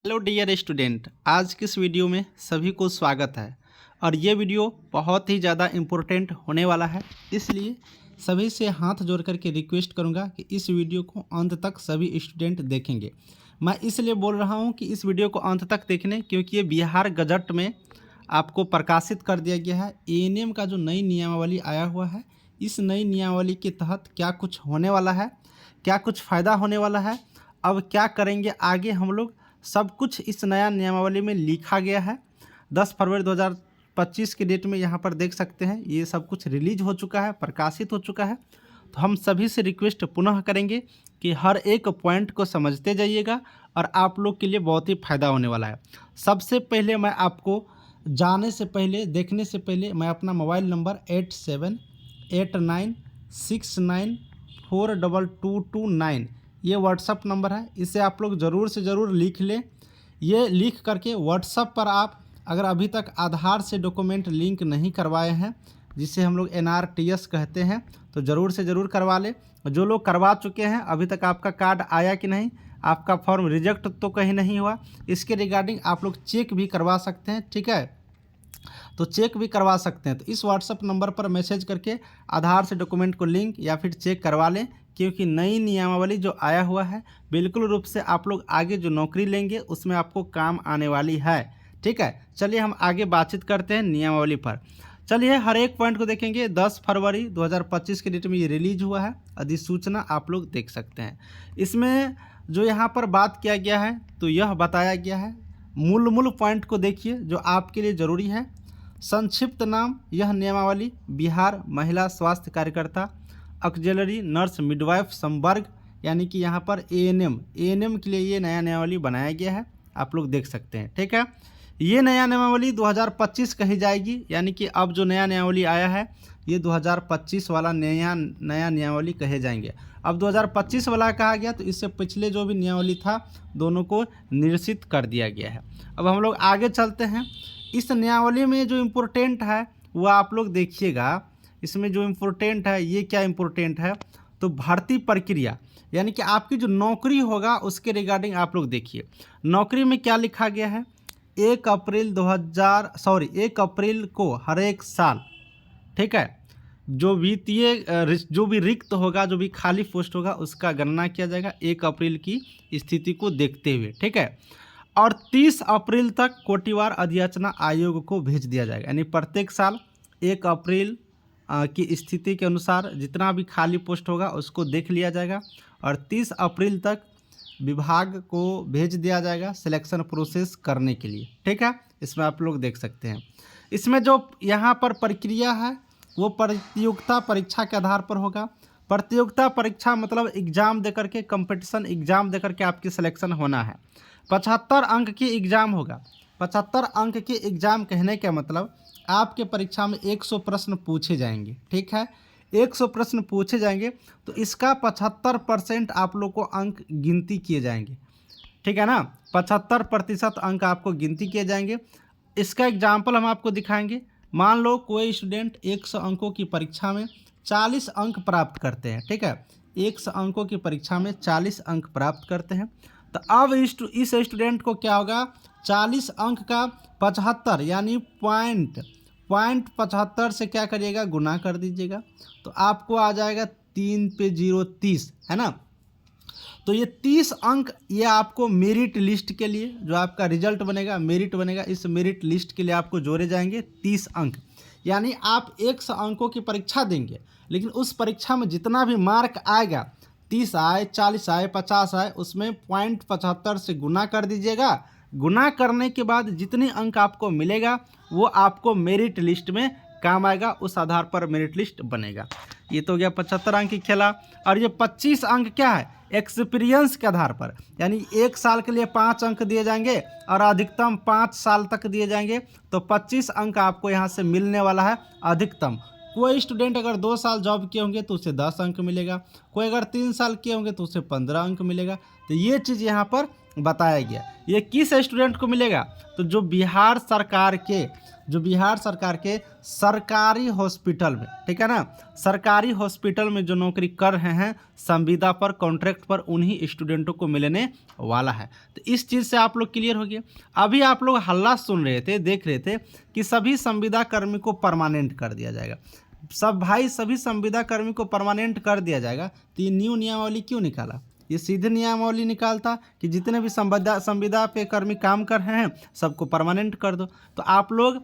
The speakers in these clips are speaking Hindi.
हेलो डियर स्टूडेंट, आज की इस वीडियो में सभी को स्वागत है। और ये वीडियो बहुत ही ज़्यादा इम्पोर्टेंट होने वाला है, इसलिए सभी से हाथ जोड़ करके रिक्वेस्ट करूँगा कि इस वीडियो को अंत तक सभी स्टूडेंट देखेंगे। मैं इसलिए बोल रहा हूँ कि इस वीडियो को अंत तक देखने, क्योंकि ये बिहार गजट में आपको प्रकाशित कर दिया गया है। एएनएम का जो नई नियमावली आया हुआ है, इस नई नियमावली के तहत क्या कुछ होने वाला है, क्या कुछ फ़ायदा होने वाला है, अब क्या करेंगे आगे हम लोग, सब कुछ इस नया नियमावली में लिखा गया है। 10 फरवरी 2025 के डेट में यहाँ पर देख सकते हैं, ये सब कुछ रिलीज हो चुका है, प्रकाशित हो चुका है। तो हम सभी से रिक्वेस्ट पुनः करेंगे कि हर एक पॉइंट को समझते जाइएगा और आप लोग के लिए बहुत ही फ़ायदा होने वाला है। सबसे पहले मैं आपको जाने से पहले, देखने से पहले, मैं अपना मोबाइल नंबर 8789694229 ये व्हाट्सअप नंबर है, इसे आप लोग ज़रूर से ज़रूर लिख लें। ये लिख करके व्हाट्सअप पर आप अगर अभी तक आधार से डॉक्यूमेंट लिंक नहीं करवाए हैं, जिसे हम लोग NRTS कहते हैं, तो ज़रूर से ज़रूर करवा लें। जो लोग करवा चुके हैं, अभी तक आपका कार्ड आया कि नहीं, आपका फॉर्म रिजेक्ट तो कहीं नहीं हुआ, इसके रिगार्डिंग आप लोग चेक भी करवा सकते हैं। ठीक है, तो चेक भी करवा सकते हैं। तो इस व्हाट्सअप नंबर पर मैसेज करके आधार से डॉक्यूमेंट को लिंक या फिर चेक करवा लें, क्योंकि नई नियमावली जो आया हुआ है, बिल्कुल रूप से आप लोग आगे जो नौकरी लेंगे उसमें आपको काम आने वाली है। ठीक है, चलिए हम आगे बातचीत करते हैं नियमावली पर। चलिए हर एक पॉइंट को देखेंगे। 10 फरवरी 2025 के डेट में ये रिलीज हुआ है, अधिसूचना आप लोग देख सकते हैं। इसमें जो यहाँ पर बात किया गया है, तो यह बताया गया है, मूल पॉइंट को देखिए जो आपके लिए ज़रूरी है। संक्षिप्त नाम, यह नियमावली बिहार महिला स्वास्थ्य कार्यकर्ता ऑक्सिलरी नर्स मिडवाइफ संवर्ग, यानी कि यहाँ पर एएनएम के लिए ये नया नियमावली बनाया गया है, आप लोग देख सकते हैं। ठीक है, ये नया नियमावली 2025 कही जाएगी, यानी कि अब जो नया नियमावली आया है ये 2025 वाला नया नियमावली कहे जाएंगे। अब 2025 वाला कहा गया, तो इससे पिछले जो भी नियमावली था दोनों को निरसित कर दिया गया है। अब हम लोग आगे चलते हैं। इस नियमावली में जो इम्पोर्टेंट है वो आप लोग देखिएगा। इसमें जो इम्पोर्टेंट है, ये क्या इम्पोर्टेंट है, तो भर्ती प्रक्रिया, यानी कि आपकी जो नौकरी होगा उसके रिगार्डिंग आप लोग देखिए। नौकरी में क्या लिखा गया है, 1 अप्रैल को हर एक साल, ठीक है, जो भी रिक्त होगा, जो भी खाली पोस्ट होगा, उसका गणना किया जाएगा 1 अप्रैल की स्थिति को देखते हुए। ठीक है, और 30 अप्रैल तक कोटिवार अधियाचना आयोग को भेज दिया जाएगा, यानी प्रत्येक साल 1 अप्रैल की स्थिति के अनुसार जितना भी खाली पोस्ट होगा उसको देख लिया जाएगा और 30 अप्रैल तक विभाग को भेज दिया जाएगा सिलेक्शन प्रोसेस करने के लिए। ठीक है, इसमें आप लोग देख सकते हैं। इसमें जो यहाँ पर प्रक्रिया है वो प्रतियोगिता परीक्षा के आधार पर होगा। प्रतियोगिता परीक्षा मतलब एग्ज़ाम देकर के, कंपटीशन एग्ज़ाम देकर के आपकी सिलेक्शन होना है। 75 अंक की एग्ज़ाम होगा। 75 अंक की एग्ज़ाम कहने का मतलब आपके परीक्षा में 100 प्रश्न पूछे जाएंगे। ठीक है, 100 प्रश्न पूछे जाएंगे, तो इसका 75% आप लोग को अंक गिनती किए जाएंगे। ठीक है ना, 75% अंक आपको गिनती किए जाएंगे। इसका एग्जाम्पल हम आपको दिखाएंगे। मान लो कोई स्टूडेंट 100 अंकों की परीक्षा में 40 अंक प्राप्त करते हैं। ठीक है, 100 अंकों की परीक्षा में 40 अंक प्राप्त करते हैं, तो अब इस स्टूडेंट को क्या होगा, 40 अंक का 75 यानी पॉइंट 75 से क्या करिएगा, गुना कर दीजिएगा, तो आपको आ जाएगा 3 पे 0 30, है ना। तो ये 30 अंक ये आपको मेरिट लिस्ट के लिए, जो आपका रिजल्ट बनेगा, मेरिट बनेगा, इस मेरिट लिस्ट के लिए आपको जोड़े जाएंगे 30 अंक। यानी आप 100 अंकों की परीक्षा देंगे, लेकिन उस परीक्षा में जितना भी मार्क आएगा, 30 आए, 40 आए, 50 आए, उसमें पॉइंट 75 से गुना कर दीजिएगा। गुना करने के बाद जितने अंक आपको मिलेगा वो आपको मेरिट लिस्ट में काम आएगा, उस आधार पर मेरिट लिस्ट बनेगा। ये तो हो गया 75 अंक की खेला। और ये 25 अंक क्या है, एक्सपीरियंस के आधार पर, यानी 1 साल के लिए 5 अंक दिए जाएंगे और अधिकतम 5 साल तक दिए जाएंगे, तो 25 अंक आपको यहाँ से मिलने वाला है अधिकतम। कोई स्टूडेंट अगर 2 साल जॉब किए होंगे तो उसे 10 अंक मिलेगा, कोई अगर 3 साल किए होंगे तो उसे 15 अंक मिलेगा। तो ये चीज़ यहाँ पर बताया गया। ये किस स्टूडेंट को मिलेगा? तो जो बिहार सरकार के सरकारी हॉस्पिटल में, ठीक है ना, सरकारी हॉस्पिटल में जो नौकरी कर रहे हैं संविदा पर, कॉन्ट्रैक्ट पर, उन्हीं स्टूडेंटों को मिलने वाला है। तो इस चीज़ से आप लोग क्लियर हो गए। अभी आप लोग हल्ला सुन रहे थे, देख रहे थे कि सभी संविदा कर्मी को परमानेंट कर दिया जाएगा। सभी संविदा कर्मी को परमानेंट कर दिया जाएगा, तो ये न्यू नियमावली क्यों निकाला? ये सीधे नियमावली निकालता कि जितने भी संविदा पे कर्मी काम कर रहे हैं सबको परमानेंट कर दो। तो आप लोग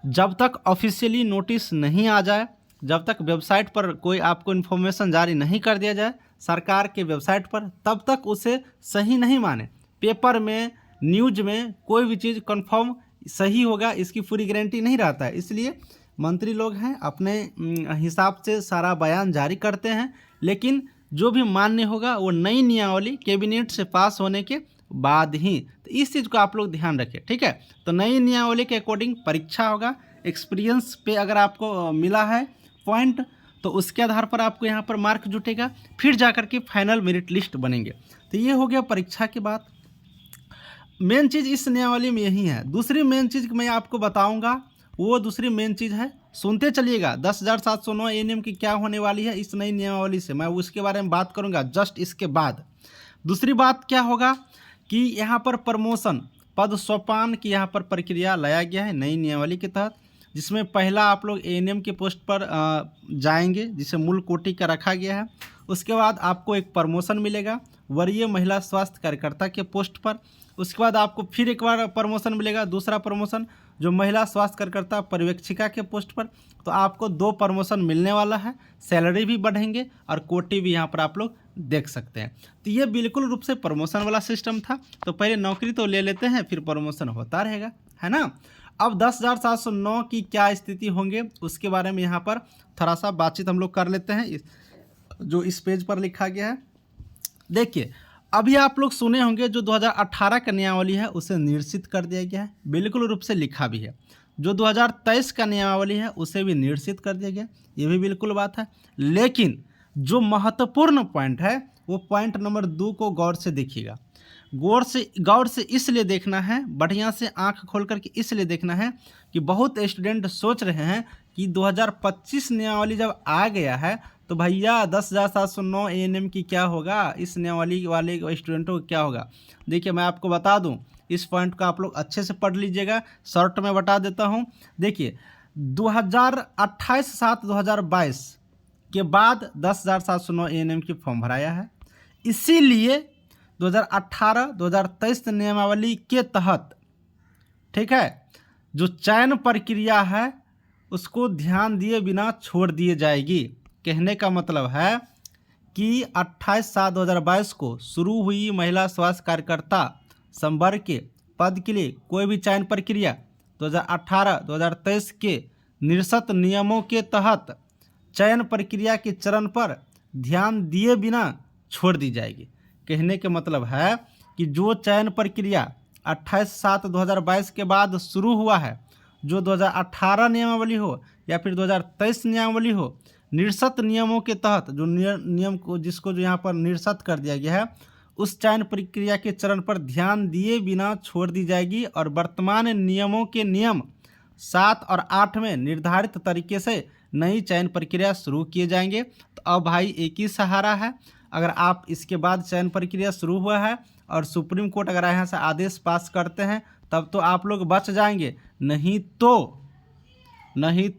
जब तक ऑफिशियली नोटिस नहीं आ जाए, जब तक वेबसाइट पर कोई आपको इन्फॉर्मेशन जारी नहीं कर दिया जाए सरकार के वेबसाइट पर, तब तक उसे सही नहीं माने। पेपर में, न्यूज में कोई भी चीज़ कंफर्म सही होगा इसकी पूरी गारंटी नहीं रहता है। इसलिए मंत्री लोग हैं अपने हिसाब से सारा बयान जारी करते हैं, लेकिन जो भी मान्य होगा वो नई नियमावली कैबिनेट से पास होने के बाद ही। तो इस चीज़ को आप लोग ध्यान रखें, ठीक है। तो नई नियमावली के अकॉर्डिंग परीक्षा होगा। एक्सपीरियंस पे अगर आपको मिला है पॉइंट, तो उसके आधार पर आपको यहाँ पर मार्क जुटेगा, फिर जाकर के फाइनल मेरिट लिस्ट बनेंगे। तो ये हो गया परीक्षा की बात। मेन चीज़ इस नियमावली में यही है। दूसरी मेन चीज़ मैं आपको बताऊँगा, वो दूसरी मेन चीज़ है, सुनते चलिएगा 10,709 एएनएम की क्या होने वाली है इस नई नियमावली से। मैं उसके बारे में बात करूंगा जस्ट इसके बाद। दूसरी बात क्या होगा कि यहाँ पर प्रमोशन, पद सोपान की यहाँ पर प्रक्रिया लाया गया है नई नियमावली के तहत, जिसमें पहला आप लोग एएनएम के पोस्ट पर जाएंगे जिसे मूल कोटि का रखा गया है। उसके बाद आपको एक प्रमोशन मिलेगा वरीय महिला स्वास्थ्य कार्यकर्ता के पोस्ट पर। उसके बाद आपको फिर एक बार प्रमोशन मिलेगा, दूसरा प्रमोशन जो महिला स्वास्थ्य कार्यकर्ता पर्यवेक्षिका के पोस्ट पर। तो आपको 2 प्रमोशन मिलने वाला है, सैलरी भी बढ़ेंगे और कोटि भी यहाँ पर आप लोग देख सकते हैं। तो ये बिल्कुल रूप से प्रमोशन वाला सिस्टम था। तो पहले नौकरी तो ले लेते हैं, फिर प्रमोशन होता रहेगा, है ना। अब 10,709 की क्या स्थिति होंगे उसके बारे में यहाँ पर थोड़ा सा बातचीत हम लोग कर लेते हैं, जो इस पेज पर लिखा गया है। देखिए, अभी आप लोग सुने होंगे जो 2018 का नियमावली है उसे निरसित कर दिया गया है, बिल्कुल रूप से लिखा भी है। जो 2023 का नियमावली है उसे भी निरसित कर दिया गया, ये भी बिल्कुल बात है। लेकिन जो महत्वपूर्ण पॉइंट है वो पॉइंट नंबर 2 को गौर से देखिएगा। गौर से इसलिए देखना है, बढ़िया से आंख खोल करके इसलिए देखना है कि बहुत स्टूडेंट सोच रहे हैं कि 2025 नियमावली जब आ गया है तो भैया 10,709 एएनएम की क्या होगा, इस नियमावली वाले स्टूडेंटों को क्या होगा। देखिए, मैं आपको बता दूं, इस पॉइंट को आप लोग अच्छे से पढ़ लीजिएगा, शॉर्ट में बता देता हूं। देखिए, 2028-7-2022 के बाद 10,709 एएनएम की फॉर्म भराया है, इसीलिए 2018-2023 नियमावली के तहत, ठीक है, जो चयन प्रक्रिया है उसको ध्यान दिए बिना छोड़ दिए जाएगी। कहने का मतलब है कि 28/7/2022 को शुरू हुई महिला स्वास्थ्य कार्यकर्ता संवर्ग के पद के लिए कोई भी चयन प्रक्रिया 2018-2023 के निरस्त नियमों के तहत चयन प्रक्रिया के चरण पर ध्यान दिए बिना छोड़ दी जाएगी। कहने का मतलब है कि जो चयन प्रक्रिया 28/7/2022 के बाद शुरू हुआ है, जो 2018 नियमावली हो या फिर 2023 नियमावली हो, निरस्त नियमों के तहत जो नियम को जिसको जो यहाँ पर निरस्त कर दिया गया है, उस चयन प्रक्रिया के चरण पर ध्यान दिए बिना छोड़ दी जाएगी और वर्तमान नियमों के नियम 7 और 8 में निर्धारित तरीके से नई चयन प्रक्रिया शुरू किए जाएंगे। तो अब भाई एक ही सहारा है, अगर आप इसके बाद चयन प्रक्रिया शुरू हुआ है और सुप्रीम कोर्ट अगर यहाँ से आदेश पास करते हैं तब तो आप लोग बच जाएंगे, नहीं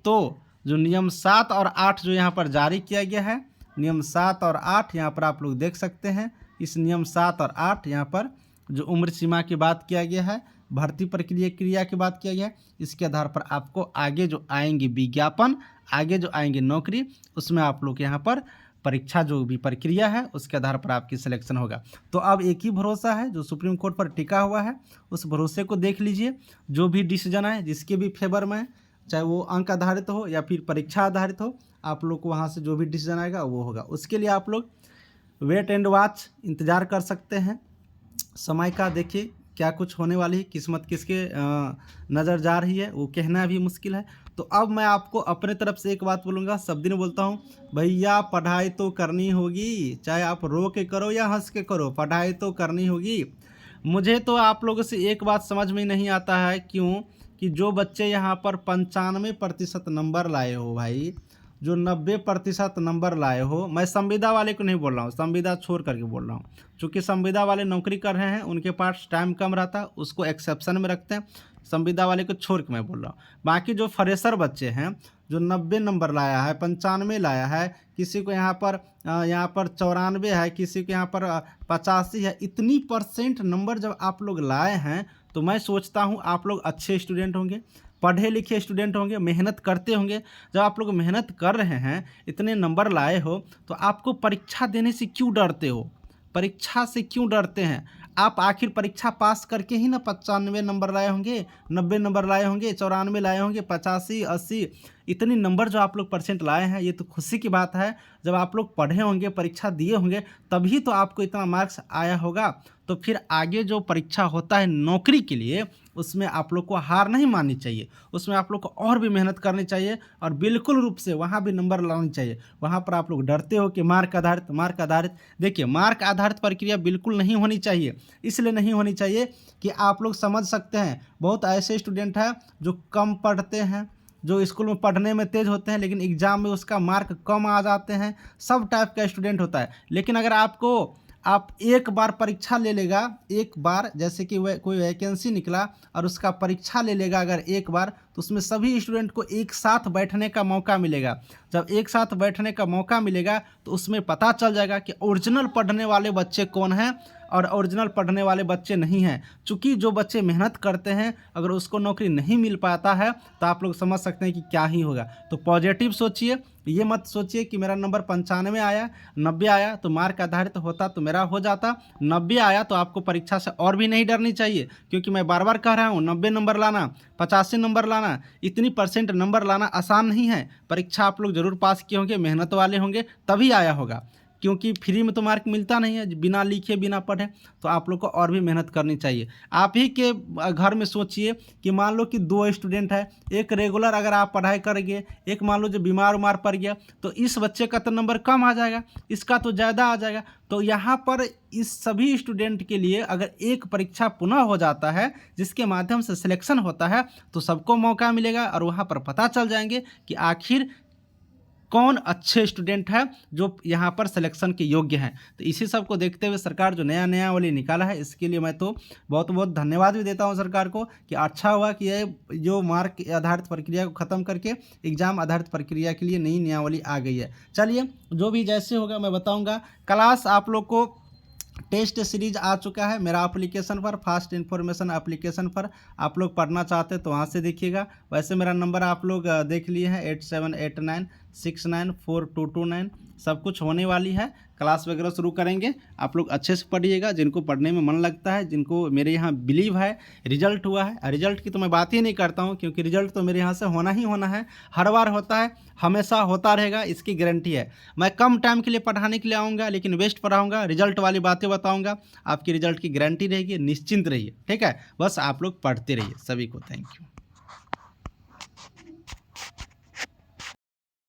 तो जो नियम 7 और 8 जो यहाँ पर जारी किया गया है, नियम 7 और 8 यहाँ पर आप लोग देख सकते हैं। इस नियम 7 और 8 यहाँ पर जो उम्र सीमा की बात किया गया है, भर्ती प्रक्रिया की बात किया गया है, इसके आधार पर आपको आगे जो आएंगे विज्ञापन, आगे जो आएंगे नौकरी, उसमें आप लोग यहाँ पर परीक्षा जो भी प्रक्रिया है उसके आधार पर आपकी सिलेक्शन होगा। तो अब एक ही भरोसा है जो सुप्रीम कोर्ट पर टिका हुआ है, उस भरोसे को देख लीजिए। जो भी डिसीजन है जिसके भी फेवर में है, चाहे वो अंक आधारित हो या फिर परीक्षा आधारित हो, आप लोग को वहाँ से जो भी डिसीजन आएगा वो होगा। उसके लिए आप लोग वेट एंड वॉच इंतज़ार कर सकते हैं समय का। देखिए क्या कुछ होने वाली है, किस्मत किसके नज़र जा रही है वो कहना भी मुश्किल है। तो अब मैं आपको अपने तरफ से एक बात बोलूँगा, सब दिन बोलता हूँ, भैया पढ़ाई तो करनी होगी, चाहे आप रो के करो या हंस के करो, पढ़ाई तो करनी होगी। मुझे तो आप लोगों से एक बात समझ में नहीं आता है, क्यों कि जो बच्चे यहाँ पर 95% नंबर लाए हो भाई, जो 90% नंबर लाए हो, मैं संविदा वाले को नहीं बोल रहा हूँ, संविदा छोड़ करके बोल रहा हूँ, चूँकि संविदा वाले नौकरी कर रहे हैं, उनके पास टाइम कम रहता है, उसको एक्सेप्शन में रखते हैं, संविदा वाले को छोड़ के मैं बोल रहा हूँ। बाकी जो फ्रेशर बच्चे हैं, जो 90 नंबर लाया है, 95 लाया है, किसी को यहाँ पर 94 है, किसी को यहाँ पर 85 है, इतनी % नंबर जब आप लोग लाए हैं तो मैं सोचता हूँ आप लोग अच्छे स्टूडेंट होंगे, पढ़े लिखे स्टूडेंट होंगे, मेहनत करते होंगे। जब आप लोग मेहनत कर रहे हैं, इतने नंबर लाए हो, तो आपको परीक्षा देने से क्यों डरते हो? परीक्षा से क्यों डरते हैं? आप आखिर परीक्षा पास करके ही ना 95 नंबर लाए होंगे, 90 नंबर लाए होंगे, 94 लाए होंगे, 85, 80, इतनी नंबर जो आप लोग % लाए हैं, ये तो खुशी की बात है। जब आप लोग पढ़े होंगे, परीक्षा दिए होंगे, तभी तो आपको इतना मार्क्स आया होगा। तो फिर आगे जो परीक्षा होता है नौकरी के लिए, उसमें आप लोग को हार नहीं माननी चाहिए, उसमें आप लोग को और भी मेहनत करनी चाहिए और बिल्कुल रूप से वहाँ भी नंबर लानी चाहिए। वहाँ पर आप लोग डरते हो कि मार्क आधारित, देखिए मार्क आधारित प्रक्रिया बिल्कुल नहीं होनी चाहिए। इसलिए नहीं होनी चाहिए कि आप लोग समझ सकते हैं, बहुत ऐसे स्टूडेंट हैं जो कम पढ़ते हैं, जो स्कूल में पढ़ने में तेज़ होते हैं, लेकिन एग्ज़ाम में उसका मार्क कम आ जाते हैं। सब टाइप का स्टूडेंट होता है। लेकिन अगर आप एक बार परीक्षा ले लेगा, एक बार जैसे कि कोई वैकेंसी निकला और उसका परीक्षा ले लेगा अगर एक बार, तो उसमें सभी स्टूडेंट को एक साथ बैठने का मौका मिलेगा। जब एक साथ बैठने का मौका मिलेगा तो उसमें पता चल जाएगा कि ओरिजिनल पढ़ने वाले बच्चे कौन हैं और ओरिजिनल पढ़ने वाले बच्चे नहीं हैं। चूँकि जो बच्चे मेहनत करते हैं, अगर उसको नौकरी नहीं मिल पाता है, तो आप लोग समझ सकते हैं कि क्या ही होगा। तो पॉजिटिव सोचिए, ये मत सोचिए कि मेरा नंबर 95 आया, 90 आया तो मार्क आधारित होता तो मेरा हो जाता। 90 आया तो आपको परीक्षा से और भी नहीं डरनी चाहिए, क्योंकि मैं बार बार कह रहा हूँ 90 नंबर लाना, 85 नंबर लाना, इतनी % नंबर लाना आसान नहीं है। परीक्षा आप लोग ज़रूर पास किए होंगे, मेहनत वाले होंगे, तभी आया होगा, क्योंकि फ्री में तो मार्क मिलता नहीं है, बिना लिखे बिना पढ़े। तो आप लोग को और भी मेहनत करनी चाहिए। आप ही के घर में सोचिए कि मान लो कि 2 स्टूडेंट है, एक रेगुलर अगर आप पढ़ाई करेंगे, एक मान लो जो बीमार पड़ गया, तो इस बच्चे का तो नंबर कम आ जाएगा, इसका तो ज़्यादा आ जाएगा। तो यहाँ पर इस सभी स्टूडेंट के लिए अगर एक परीक्षा पुनः हो जाता है, जिसके माध्यम से सिलेक्शन होता है, तो सबको मौका मिलेगा और वहाँ पर पता चल जाएंगे कि आखिर कौन अच्छे स्टूडेंट है जो यहाँ पर सिलेक्शन के योग्य हैं। तो इसी सब को देखते हुए सरकार जो नया वाली निकाला है, इसके लिए मैं तो बहुत बहुत धन्यवाद भी देता हूँ सरकार को, कि अच्छा हुआ कि ये जो मार्क आधारित प्रक्रिया को ख़त्म करके एग्ज़ाम आधारित प्रक्रिया के लिए नई नियमावली आ गई है। चलिए, जो भी जैसे होगा मैं बताऊँगा। क्लास आप लोग को टेस्ट सीरीज आ चुका है मेरा एप्लीकेशन पर, फास्ट इन्फॉर्मेशन एप्लीकेशन पर। आप लोग पढ़ना चाहते हैं तो वहाँ से देखिएगा। वैसे मेरा नंबर आप लोग देख लिए हैं 8789694229, सब कुछ होने वाली है। क्लास वगैरह शुरू करेंगे, आप लोग अच्छे से पढ़िएगा। जिनको पढ़ने में मन लगता है, जिनको मेरे यहाँ बिलीव है, रिजल्ट हुआ है, रिजल्ट की तो मैं बात ही नहीं करता हूँ, क्योंकि रिजल्ट तो मेरे यहाँ से होना ही होना है, हर बार होता है, हमेशा होता रहेगा, इसकी गारंटी है। मैं कम टाइम के लिए पढ़ाने के लिए आऊँगा, लेकिन बेस्ट पढ़ाऊँगा, रिजल्ट वाली बातें बताऊँगा, आपकी रिजल्ट की गारंटी रहेगी, निश्चिंत रहिए। ठीक है, बस आप लोग पढ़ते रहिए। सभी को थैंक यू।